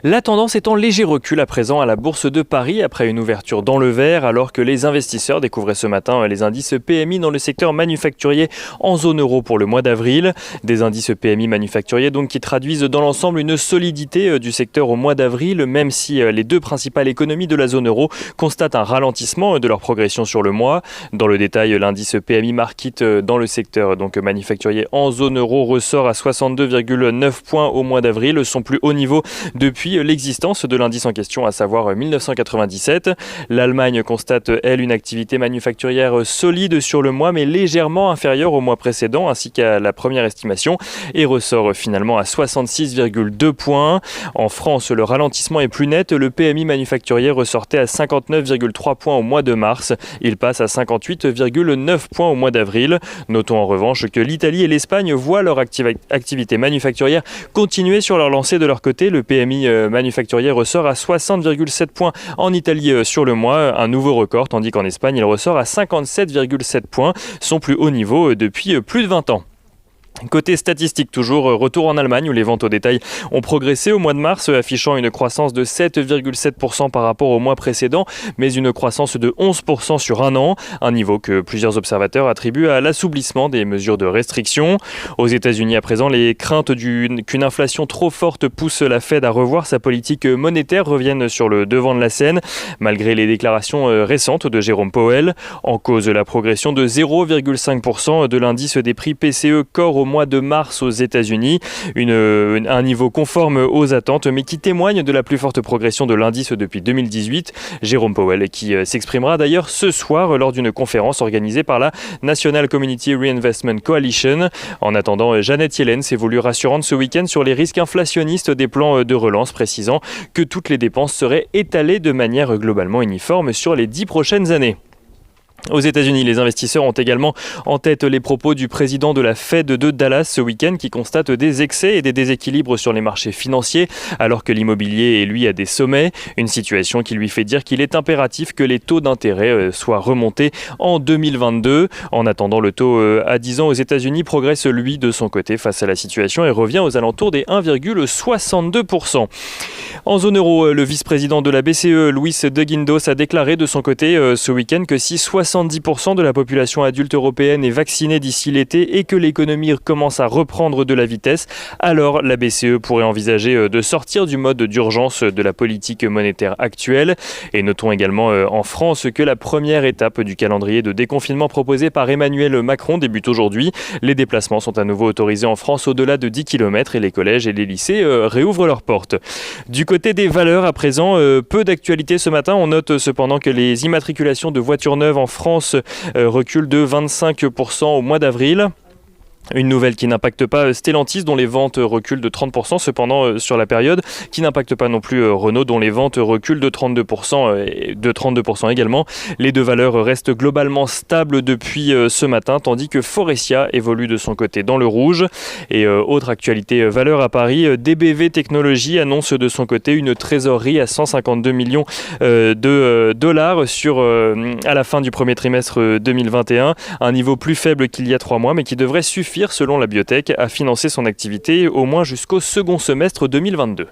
La tendance est en léger recul à présent à la Bourse de Paris après une ouverture dans le vert alors que les investisseurs découvraient ce matin les indices PMI dans le secteur manufacturier en zone euro pour le mois d'avril. Des indices PMI manufacturiers donc qui traduisent dans l'ensemble une solidité du secteur au mois d'avril, même si les deux principales économies de la zone euro constatent un ralentissement de leur progression sur le mois. Dans le détail, l'indice PMI Market dans le secteur donc manufacturier en zone euro ressort à 62,9 points au mois d'avril, son plus haut niveau depuis l'existence de l'indice en question, à savoir 1997. L'Allemagne constate, elle, une activité manufacturière solide sur le mois, mais légèrement inférieure au mois précédent, ainsi qu'à la première estimation, et ressort finalement à 66,2 points. En France, le ralentissement est plus net. Le PMI manufacturier ressortait à 59,3 points au mois de mars. Il passe à 58,9 points au mois d'avril. Notons en revanche que l'Italie et l'Espagne voient leur activité manufacturière continuer sur leur lancée de leur côté. Le PMI manufacturier ressort à 60,7 points en Italie sur le mois, un nouveau record, tandis qu'en Espagne, il ressort à 57,7 points, son plus haut niveau depuis plus de 20 ans. Côté statistique toujours, retour en Allemagne où les ventes au détail ont progressé au mois de mars, affichant une croissance de 7,7% par rapport au mois précédent, mais une croissance de 11% sur un an, un niveau que plusieurs observateurs attribuent à l'assouplissement des mesures de restriction. Aux États-Unis à présent, les craintes qu'une inflation trop forte pousse la Fed à revoir sa politique monétaire reviennent sur le devant de la scène, malgré les déclarations récentes de Jérôme Powell. En cause, la progression de 0,5% de l'indice des prix PCE Core au mois de mars aux États-Unis, un niveau conforme aux attentes mais qui témoigne de la plus forte progression de l'indice depuis 2018. Jérôme Powell qui s'exprimera d'ailleurs ce soir lors d'une conférence organisée par la National Community Reinvestment Coalition. En attendant, Janet Yellen s'est voulue rassurante ce week-end sur les risques inflationnistes des plans de relance, précisant que toutes les dépenses seraient étalées de manière globalement uniforme sur les 10 prochaines années. Aux États-Unis, les investisseurs ont également en tête les propos du président de la Fed de Dallas ce week-end qui constate des excès et des déséquilibres sur les marchés financiers alors que l'immobilier est lui à des sommets. Une situation qui lui fait dire qu'il est impératif que les taux d'intérêt soient remontés en 2022. En attendant, le taux à 10 ans aux États-Unis progresse lui de son côté face à la situation et revient aux alentours des 1,62%. En zone euro, le vice-président de la BCE, Luis de Guindos, a déclaré de son côté ce week-end que si 70% de la population adulte européenne est vaccinée d'ici l'été et que l'économie commence à reprendre de la vitesse, alors la BCE pourrait envisager de sortir du mode d'urgence de la politique monétaire actuelle. Et notons également en France que la première étape du calendrier de déconfinement proposé par Emmanuel Macron débute aujourd'hui. Les déplacements sont à nouveau autorisés en France au-delà de 10 km et les collèges et les lycées réouvrent leurs portes. Du côté des valeurs, à présent, peu d'actualité ce matin. On note cependant que les immatriculations de voitures neuves en France reculent de 25% au mois d'avril. Une nouvelle qui n'impacte pas Stellantis dont les ventes reculent de 30% cependant sur la période, qui n'impacte pas non plus Renault dont les ventes reculent de 32% également. Les deux valeurs restent globalement stables depuis ce matin, tandis que Forestia évolue de son côté dans le rouge. Et autre actualité valeur à Paris, DBV Technologies annonce de son côté une trésorerie à 152 millions de dollars à la fin du premier trimestre 2021, un niveau plus faible qu'il y a 3 mois mais qui devrait suffire selon la biotech à financer son activité au moins jusqu'au second semestre 2022.